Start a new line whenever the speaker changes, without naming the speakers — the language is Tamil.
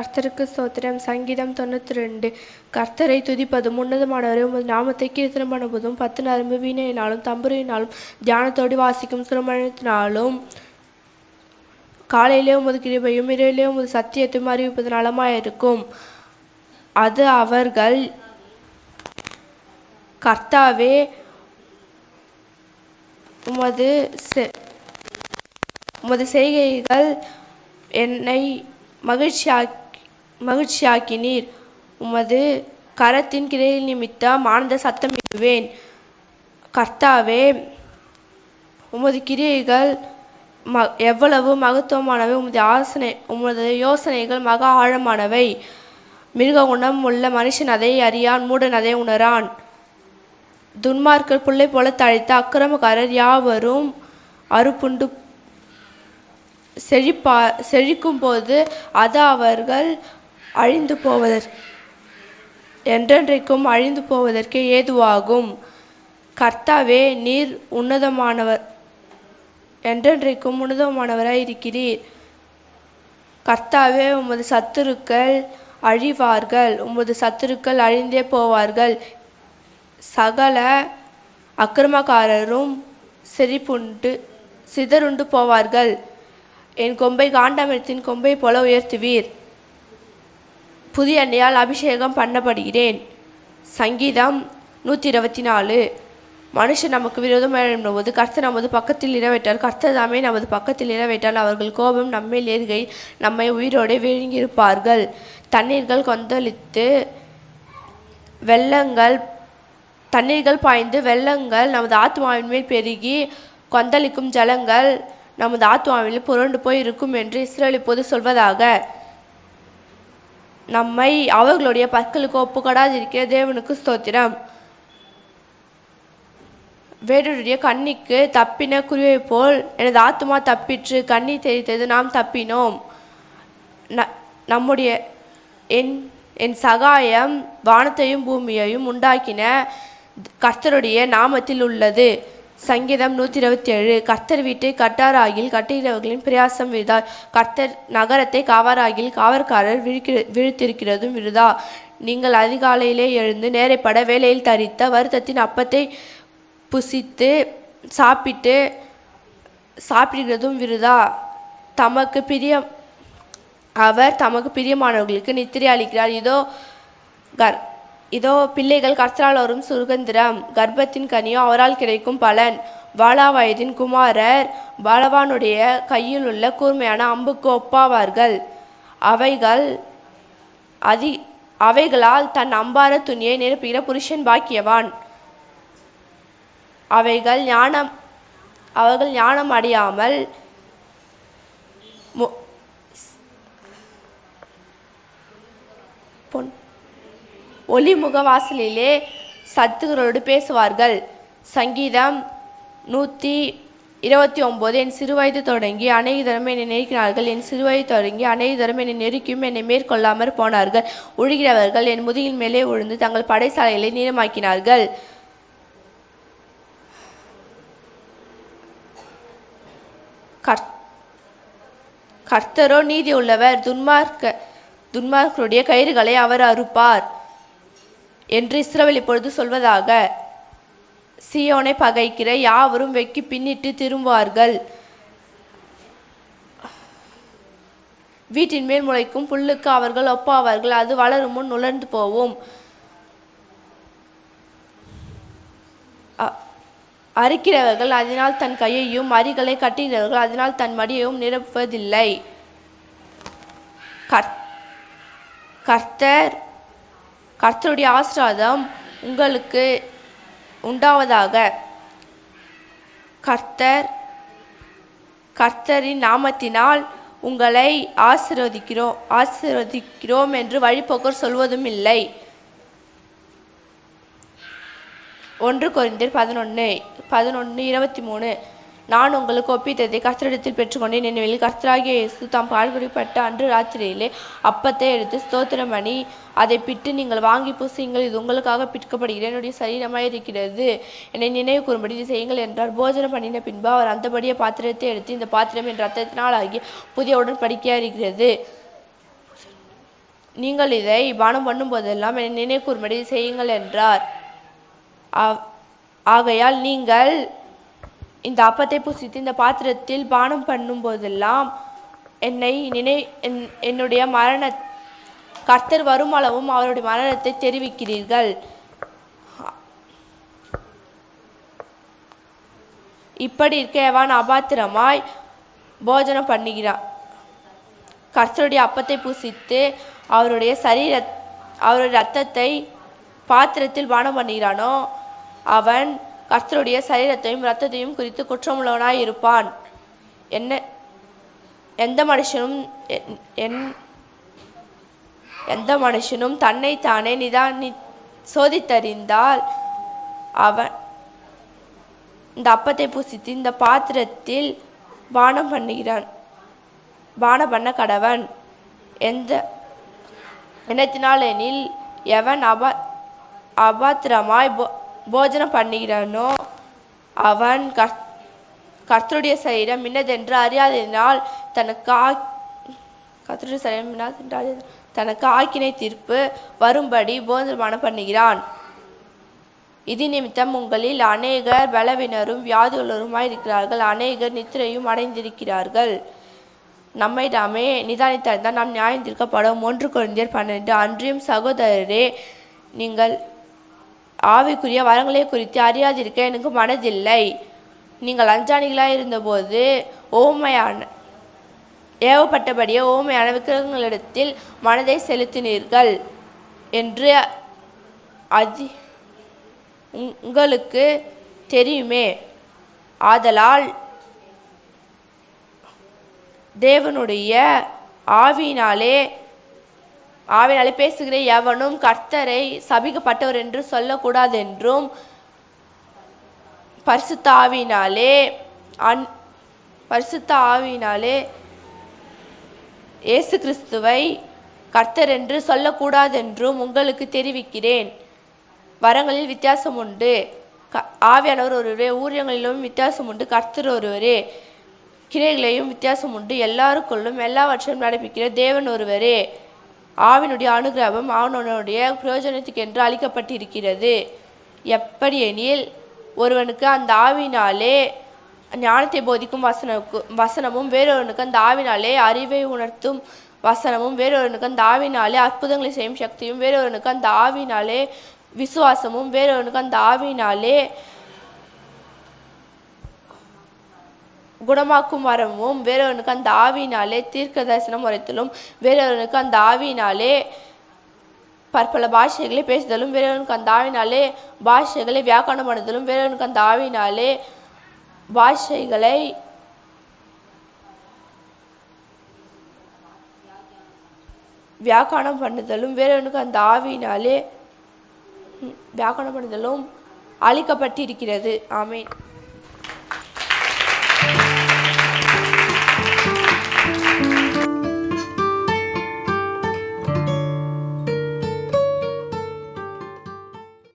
கர்த்தருக்கு ஸ்தோத்திரம். சங்கீதம் 92. கர்த்தரை துதிப்பதும் உன்னதமானவரை உமது நாமத்தை கீர்த்தனம் பண்ணுவதும் 10 நரம்பு வீணையினாலும் தம்புரினாலும் தியானத்தோடு வாசிக்கும் சுரமணத்தினாலும் காலையிலே உமது கிருபையும் இரவிலே உமது சத்தியத்தையும் அறிவிப்பது நலமாயிருக்கும். அது அவர்கள் கர்த்தாவே உமது செய்கைகள் என்னை மகிழ்ச்சியாக்கினீர். உமது கரத்தின் கிரையில் நிமித்தம் ஆனந்த சத்தம் இடுவேன். கர்த்தாவே உமது கிரியைகள் எவ்வளவு மகத்துவமானவை, உமது யோசனைகள் மகா ஆழமானவை. மிருக குணம் உள்ள மனுஷன் அதை அறியான், மூடன் அதை உணரான். துன்மார்க்கர் புல்லை போல தழைத்த அக்கிரமக்காரர் யாவரும் அறுப்புண்டு செழிக்கும் போது அது அவர்கள் அழிந்து என்றென்றைக்கும் அழிந்து போவதற்கு ஏதுவாகும். கர்த்தாவே நீர் உன்னதமானவர், என்றென்றைக்கும் உன்னதமானவராய் இருக்கிறீர். கர்த்தாவே உமது சத்துருக்கள் அழிவார்கள், உமது சத்துருக்கள் அழிந்தே போவார்கள். சகல அக்கிரமக்காரரும் சிதறுண்டு போவார்கள். என் கொம்பை காண்டாமிரத்தின் கொம்பை போல உயர்த்துவீர். புதிய எண்ணெயால் அபிஷேகம் பண்ணப்படுகிறேன். சங்கீதம் 124. மனுஷன் நமக்கு விரோதமாக எழும்போது கர்த்தர் நமது பக்கத்தில் இரவேற்றால், கர்த்தர் தாமே நமது பக்கத்தில் இரவேற்றால் அவர்கள் கோபம் நம்மேல் ஏறுகை நம்மை உயிரோடு விழுங்கியிருப்பார்கள். தண்ணீர்கள் கொந்தளித்து தண்ணீர்கள் பாய்ந்து வெள்ளங்கள் நமது ஆத்மாவின் மேல் பெருகி கொந்தளிக்கும் ஜலங்கள் நமது ஆத்மாவில் புரண்டு போய் இருக்கும் என்று இஸ்ரவேல் இப்போது சொல்வதாக. நம்மை அவர்களுடைய பற்களுக்கு ஒப்புக்கொடாதிருக்கிற தேவனுக்கு ஸ்தோத்திரம். வேடருடைய கண்ணிக்கு தப்பின குருவை போல் எனது ஆத்மா தப்பிற்று, கண்ணி தெரித்தது, நாம் தப்பினோம். என் சகாயம் வானத்தையும் பூமியையும் உண்டாக்கின கர்த்தருடைய நாமத்தில் உள்ளது. சங்கீதம் 127. கர்த்தர் வீட்டை கட்டாராகில் கட்டுகிறவர்களின் பிரயாசம் விருதா, கர்த்தர் நகரத்தை காவாராகில் காவற்காரர் விழித்திருக்கிறதும் விருதா. நீங்கள் அதிகாலையிலே எழுந்து நேரைப்பட வேலையில் தரித்த வருத்தத்தின் அப்பத்தை புசித்து சாப்பிடுகிறதும் விருதா. அவர் தமக்கு பிரியமானவர்களுக்கு நித்திரை அளிக்கிறார். இதோ பிள்ளைகள் கர்த்தரால் வரும் சுகந்திரம், கர்ப்பத்தின் கனியோ அவரால் கிடைக்கும் பலன். வாலா வயதின் குமாரர் பாலவானுடைய கையில் உள்ள கூர்மையான அம்புக்கு ஒப்பாவார்கள். அவைகளால் தன் அம்பார துணியை நிரப்புகிற புருஷன் பாக்கியவான். அவர்கள் ஞானம் அடையாமல் ஒளிமுக வாசலிலே சத்துகளோடு பேசுவார்கள். சங்கீதம் 129. என் சிறுவயது தொடங்கி அநேக தரம் என்னை நெருக்கினார்கள், என் சிறுவயது தொடங்கி அநேக தரம் என்னை நெருக்கியும் என்னை மேற்கொள்ளாமற் போனார்கள். ஒழுகிறவர்கள் என் முதுகின் மேலே விழுந்து தங்கள் படைசாலைகளை நீளமாக்கினார்கள். கர்த்தரோ நீதி உள்ளவர், துன்மார்க்கருடைய கயிறுகளை அவர் அறுப்பார் என்று இஸ்ரவேல் இப்பொழுது சொல்வதாக. சீயோனை பகைக்கிற யாவரும் வெக்கி பின்னிட்டு திரும்புவார்கள். வீட்டின் மேல் முளைக்கும் புல்லுக்கு அவர்கள் ஒப்பாவார்கள், அது வளரும் முன் உலர்ந்து போவும். அறுக்கிறவர்கள் அதனால் தன் கையையும், அரிகளை கட்டுகிறவர்கள் அதனால் தன் மடியையும் நிரப்புவதில்லை. கர்த்தருடைய ஆசீர்வாதம் உங்களுக்கு உண்டாவதாக. கர்த்தரின் நாமத்தினால் உங்களை ஆசீர்வதிக்கிறோம் என்று வழிபோக்கர் சொல்வதும் இல்லை. 1 கொரிந்தியர் 11:23. நான் உங்களுக்கு ஒப்பித்ததை கர்த்தரிடத்தில் பெற்றுக்கொண்டேன். என்னவெனில் கர்த்தராகிய இயேசு தாம் பாடுபட்ட அன்று ராத்திரியிலே அப்பத்தை எடுத்து ஸ்தோத்திரம் பண்ணி அதை பிட்டு, நீங்கள் வாங்கி பூசியுங்கள், இது உங்களுக்காக பிற்கப்படுகிற என்னுடைய சரீரமாய் இருக்கிறது, என்னை நினைவு கூறும்படி இது செய்யுங்கள் என்றார். போஜனம் பண்ணின பின்பு அவர் அந்தபடியே பாத்திரத்தை எடுத்து, இந்த பாத்திரம் என் ரத்தத்தினால் ஆகிய புதிய உடன்படிக்கையாக இருக்கிறது. நீங்கள் இதை பானம் பண்ணும்போதெல்லாம் என்னை நினைக்கூறும்படி செய்யுங்கள் என்றார். ஆகையால் நீங்கள் இந்த அப்பத்தை புசித்து இந்த பாத்திரத்தில் பானம் பண்ணும் போதெல்லாம் என்னுடைய மரண கர்த்தர் வரும் அளவும் அவருடைய மரணத்தை தெரிவிக்கிறீர்கள். இப்படி இருக்க எவன் அபாத்திரமாய் போஜனம் பண்ணுகிறான், கர்த்தருடைய அப்பத்தை புசித்து அவருடைய இரத்தத்தை பாத்திரத்தில் பானம் பண்ணுகிறானோ அவன் கர்த்தருடைய சரீரத்தையும் இரத்தத்தையும் குறித்து குற்றமுள்ளவனாய் இருப்பான். எந்த மனுஷனும் தன்னைத்தானே சோதித்தறிந்தால் அவன் இந்த அப்பத்தை புசித்து இந்த பாத்திரத்தில் பானம் பண்ண கடவன். எண்ணத்தினால் எனில் எவன் அபாத்திரமாய் போஜனம் பண்ணுகிறானோ அவன் கர்த்தருடைய சரீரம் இன்னதென்று அறியாததினால் தனக்கு ஆக்கினை தீர்ப்பு வரும்படி போஜனம் பண்ணுகிறான். இது நிமித்தம் உங்களில் அநேகர் பலவினரும் வியாதியுள்ளவருமாய் இருக்கிறார்கள், அநேகர் நித்திரையும் அடைந்திருக்கிறார்கள். நம்மை நாமே நிதானித்தால் நாம் நியாயம் தீர்க்கப்படும். 1 கொரிந்தியர் 12. அன்றியும் சகோதரரே, நீங்கள் ஆவிக்குரிய வரங்களை குறித்து அறியாதிருக்க எனக்கு மனதில்லை. நீங்கள் அஞ்சானிகளாய் இருந்தபோது ஏவப்பட்டபடியே ஓமையான விக்கிரகங்களிடத்தில் மனதை செலுத்தினீர்கள் என்று உங்களுக்கு தெரியுமே. ஆதலால் தேவனுடைய ஆவியினாலே பேசுகிற எவனும் கர்த்தரை சபிக்கப்பட்டவர் என்று சொல்லக்கூடாதென்றும் பரிசுத்த ஆவியினாலே இயேசு கிறிஸ்துவை கர்த்தர் என்று சொல்லக்கூடாதென்றும் உங்களுக்கு தெரிவிக்கிறேன். வரங்களில் வித்தியாசம் உண்டு, ஆவியானவர் ஒருவரே. ஊழியங்களிலும் வித்தியாசம் உண்டு, கர்த்தர் ஒருவரே. கிரைகளையும் வித்தியாசம் உண்டு, எல்லாருக்குள்ளும் எல்லாவற்றையும் நடப்பிக்கிற தேவன் ஒருவரே. ஆவினுடைய அனுகிரகம் அவனுடைய பிரயோஜனத்துக்கென்று அளிக்கப்பட்டிருக்கிறது. எப்படியெனில் ஒருவனுக்கு அந்த ஆவினாலே ஞானத்தை போதிக்கும் வசனமும், வேறொருவனுக்கு அந்த ஆவினாலே அறிவை உணர்த்தும் வசனமும், வேறொருவனுக்கு அந்த ஆவினாலே அற்புதங்களை செய்யும் சக்தியும், வேறொருவனுக்கு அந்த ஆவினாலே விசுவாசமும், வேறொருவனுக்கு அந்த ஆவினாலே குணமாக்கும் வரமும், வேறொருவனுக்கு அந்த ஆவியினாலே தீர்க்க தரிசனம் உரைத்தலும், வேறொருவனுக்கு அந்த ஆவியினாலே பற்பல பாஷைகளை பேசுதலும், வேறொருவனுக்கு அந்த ஆவியினாலே பாஷைகளை வியாக்கரணம் பண்ணுதலும், வேறொருவனுக்கு அந்த ஆவியினாலே பாஷைகளை வியாக்கரணம் பண்ணுதலும், வேறொருவனுக்கு அந்த ஆவியினாலே வியாக்கரணம் பண்ணுதலும் அளிக்கப்பட்டிருக்கிறது. ஆமென்.